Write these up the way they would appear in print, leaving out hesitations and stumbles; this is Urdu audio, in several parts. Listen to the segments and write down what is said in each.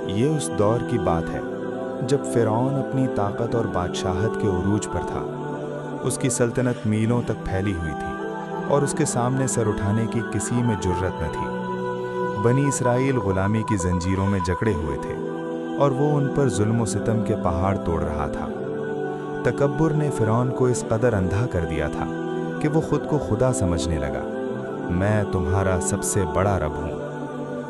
یہ اس دور کی بات ہے جب فرعون اپنی طاقت اور بادشاہت کے عروج پر تھا۔ اس کی سلطنت میلوں تک پھیلی ہوئی تھی اور اس کے سامنے سر اٹھانے کی کسی میں جرت نہ تھی۔ بنی اسرائیل غلامی کی زنجیروں میں جکڑے ہوئے تھے اور وہ ان پر ظلم و ستم کے پہاڑ توڑ رہا تھا۔ تکبر نے فرعون کو اس قدر اندھا کر دیا تھا کہ وہ خود کو خدا سمجھنے لگا۔ میں تمہارا سب سے بڑا رب ہوں،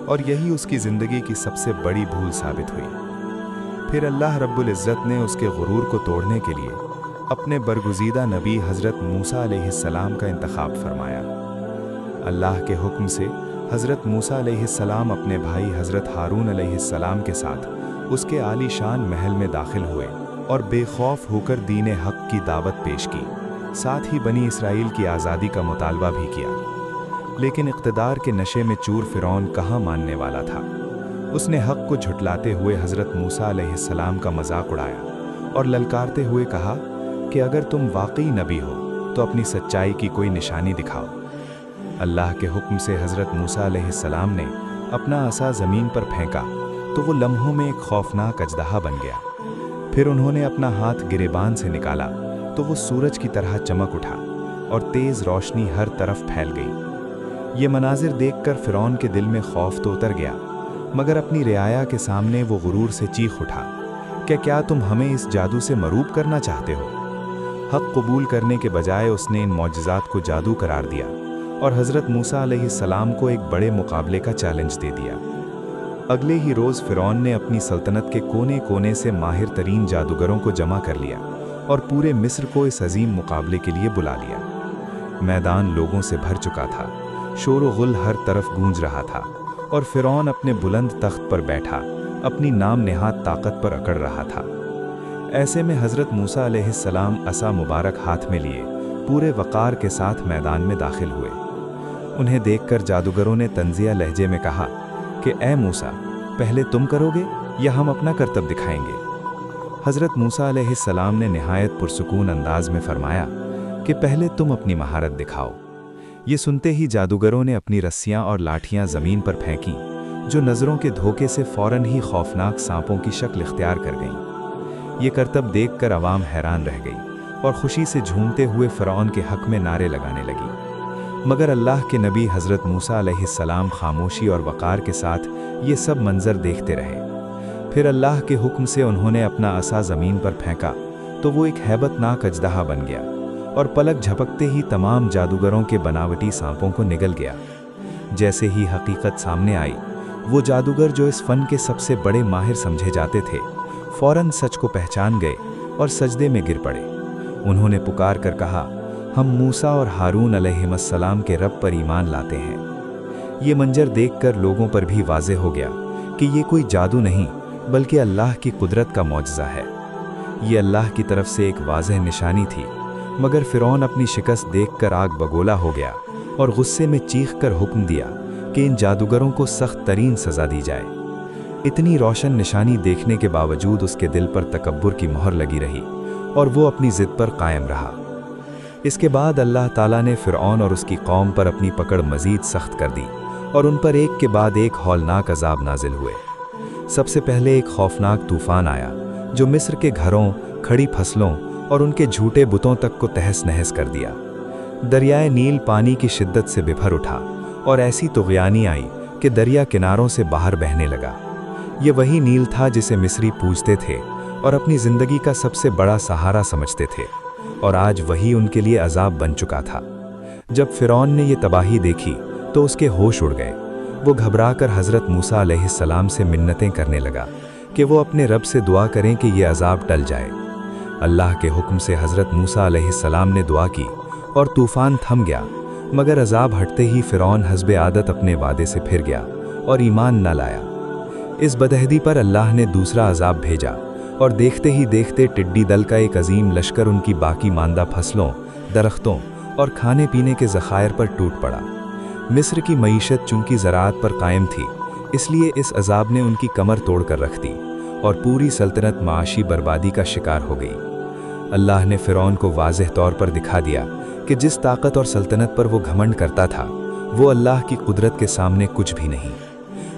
اور یہی اس کی زندگی کی سب سے بڑی بھول ثابت ہوئی۔ پھر اللہ رب العزت نے اس کے غرور کو توڑنے کے لیے اپنے برگزیدہ نبی حضرت موسیٰ علیہ السلام کا انتخاب فرمایا۔ اللہ کے حکم سے حضرت موسیٰ علیہ السلام اپنے بھائی حضرت ہارون علیہ السلام کے ساتھ اس کے عالی شان محل میں داخل ہوئے اور بے خوف ہو کر دین حق کی دعوت پیش کی، ساتھ ہی بنی اسرائیل کی آزادی کا مطالبہ بھی کیا۔ لیکن اقتدار کے نشے میں چور فرعون کہاں ماننے والا تھا۔ اس نے حق کو جھٹلاتے ہوئے حضرت موسیٰ علیہ السلام کا مذاق اڑایا اور للکارتے ہوئے کہا کہ اگر تم واقعی نبی ہو تو اپنی سچائی کی کوئی نشانی دکھاؤ۔ اللہ کے حکم سے حضرت موسیٰ علیہ السلام نے اپنا عصا زمین پر پھینکا تو وہ لمحوں میں ایک خوفناک اژدہا بن گیا۔ پھر انہوں نے اپنا ہاتھ گریبان سے نکالا تو وہ سورج کی طرح چمک اٹھا اور تیز روشنی ہر طرف پھیل گئی۔ یہ مناظر دیکھ کر فرعون کے دل میں خوف تو اتر گیا، مگر اپنی رعایا کے سامنے وہ غرور سے چیخ اٹھا کہ کیا تم ہمیں اس جادو سے مروب کرنا چاہتے ہو؟ حق قبول کرنے کے بجائے اس نے ان معجزات کو جادو قرار دیا اور حضرت موسیٰ علیہ السلام کو ایک بڑے مقابلے کا چیلنج دے دیا۔ اگلے ہی روز فرعون نے اپنی سلطنت کے کونے کونے سے ماہر ترین جادوگروں کو جمع کر لیا اور پورے مصر کو اس عظیم مقابلے کے لیے بلا لیا۔ میدان لوگوں سے بھر چکا تھا، شور و غل ہر طرف گونج رہا تھا، اور فرعون اپنے بلند تخت پر بیٹھا اپنی نام نہاد طاقت پر اکڑ رہا تھا۔ ایسے میں حضرت موسیٰ علیہ السلام عصا مبارک ہاتھ میں لیے پورے وقار کے ساتھ میدان میں داخل ہوئے۔ انہیں دیکھ کر جادوگروں نے طنزیہ لہجے میں کہا کہ اے موسیٰ، پہلے تم کرو گے یا ہم اپنا کرتب دکھائیں گے؟ حضرت موسیٰ علیہ السلام نے نہایت پرسکون انداز میں فرمایا کہ پہلے تم اپنی مہارت دکھاؤ۔ یہ سنتے ہی جادوگروں نے اپنی رسیاں اور لاٹھیاں زمین پر پھینکیں، جو نظروں کے دھوکے سے فوراً ہی خوفناک سانپوں کی شکل اختیار کر گئیں۔ یہ کرتب دیکھ کر عوام حیران رہ گئی اور خوشی سے جھومتے ہوئے فرعون کے حق میں نعرے لگانے لگی، مگر اللہ کے نبی حضرت موسیٰ علیہ السلام خاموشی اور وقار کے ساتھ یہ سب منظر دیکھتے رہے۔ پھر اللہ کے حکم سے انہوں نے اپنا عصا زمین پر پھینکا تو وہ ایک ہیبت ناک اژدہا بن گیا اور پلک جھپکتے ہی تمام جادوگروں کے بناوٹی سانپوں کو نگل گیا۔ جیسے ہی حقیقت سامنے آئی، وہ جادوگر جو اس فن کے سب سے بڑے ماہر سمجھے جاتے تھے، فوراً سچ کو پہچان گئے اور سجدے میں گر پڑے۔ انہوں نے پکار کر کہا، ہم موسیٰ اور ہارون علیہ السلام کے رب پر ایمان لاتے ہیں۔ یہ منظر دیکھ کر لوگوں پر بھی واضح ہو گیا کہ یہ کوئی جادو نہیں بلکہ اللہ کی قدرت کا معجزہ ہے۔ یہ اللہ کی طرف سے ایک واضح نشانی تھی، مگر فرعون اپنی شکست دیکھ کر آگ بگولا ہو گیا اور غصے میں چیخ کر حکم دیا کہ ان جادوگروں کو سخت ترین سزا دی جائے۔ اتنی روشن نشانی دیکھنے کے باوجود اس کے دل پر تکبر کی مہر لگی رہی اور وہ اپنی ضد پر قائم رہا۔ اس کے بعد اللہ تعالیٰ نے فرعون اور اس کی قوم پر اپنی پکڑ مزید سخت کر دی اور ان پر ایک کے بعد ایک ہولناک عذاب نازل ہوئے۔ سب سے پہلے ایک خوفناک طوفان آیا جو مصر کے گھروں، کھڑی فصلوں اور ان کے جھوٹے بتوں تک کو تہس نہس کر دیا۔ دریائے نیل پانی کی شدت سے ببھر اٹھا اور ایسی طغیانی آئی کہ دریا کناروں سے باہر بہنے لگا۔ یہ وہی نیل تھا جسے مصری پوجتے تھے اور اپنی زندگی کا سب سے بڑا سہارا سمجھتے تھے، اور آج وہی ان کے لیے عذاب بن چکا تھا۔ جب فرعون نے یہ تباہی دیکھی تو اس کے ہوش اڑ گئے۔ وہ گھبرا کر حضرت موسیٰ علیہ السلام سے منتیں کرنے لگا کہ وہ اپنے رب سے دعا کریں کہ یہ عذاب ٹل جائے۔ اللہ کے حکم سے حضرت موسیٰ علیہ السلام نے دعا کی اور طوفان تھم گیا، مگر عذاب ہٹتے ہی فرعون حسب عادت اپنے وعدے سے پھر گیا اور ایمان نہ لایا۔ اس بدعہدی پر اللہ نے دوسرا عذاب بھیجا اور دیکھتے ہی دیکھتے ٹڈی دل کا ایک عظیم لشکر ان کی باقی ماندہ فصلوں، درختوں اور کھانے پینے کے ذخائر پر ٹوٹ پڑا۔ مصر کی معیشت چونکہ زراعت پر قائم تھی، اس لیے اس عذاب نے ان کی کمر توڑ کر رکھ دی اور پوری سلطنت معاشی بربادی کا شکار ہو گئی۔ اللہ نے فرعون کو واضح طور پر دکھا دیا کہ جس طاقت اور سلطنت پر وہ گھمنڈ کرتا تھا، وہ اللہ کی قدرت کے سامنے کچھ بھی نہیں۔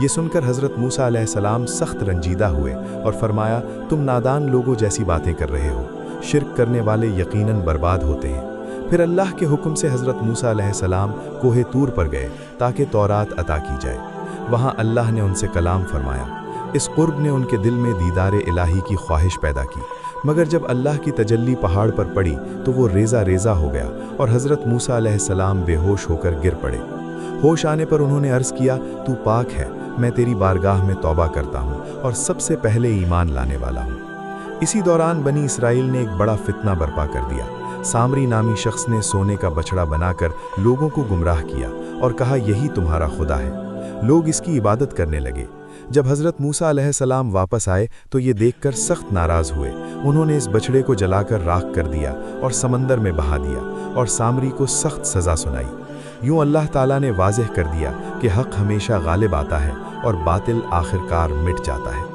یہ سن کر حضرت موسیٰ علیہ السلام سخت رنجیدہ ہوئے اور فرمایا، تم نادان لوگوں جیسی باتیں کر رہے ہو، شرک کرنے والے یقیناً برباد ہوتے ہیں۔ پھر اللہ کے حکم سے حضرت موسیٰ علیہ السلام کوہ طور پر گئے تاکہ تورات عطا کی جائے۔ وہاں اللہ نے ان سے کلام فرمایا۔ اس قرب نے ان کے دل میں دیدار الہی کی خواہش پیدا کی، مگر جب اللہ کی تجلی پہاڑ پر پڑی تو وہ ریزہ ریزہ ہو گیا اور حضرت موسیٰ علیہ السلام بے ہوش ہو کر گر پڑے۔ ہوش آنے پر انہوں نے عرض کیا، تو پاک ہے، میں تیری بارگاہ میں توبہ کرتا ہوں اور سب سے پہلے ایمان لانے والا ہوں۔ اسی دوران بنی اسرائیل نے ایک بڑا فتنہ برپا کر دیا۔ سامری نامی شخص نے سونے کا بچڑا بنا کر لوگوں کو گمراہ کیا اور کہا یہی تمہارا خدا ہے۔ لوگ اس کی عبادت کرنے لگے۔ جب حضرت موسیٰ علیہ السلام واپس آئے تو یہ دیکھ کر سخت ناراض ہوئے۔ انہوں نے اس بچڑے کو جلا کر راکھ کر دیا اور سمندر میں بہا دیا اور سامری کو سخت سزا سنائی۔ یوں اللہ تعالیٰ نے واضح کر دیا کہ حق ہمیشہ غالب آتا ہے اور باطل آخرکار مٹ جاتا ہے۔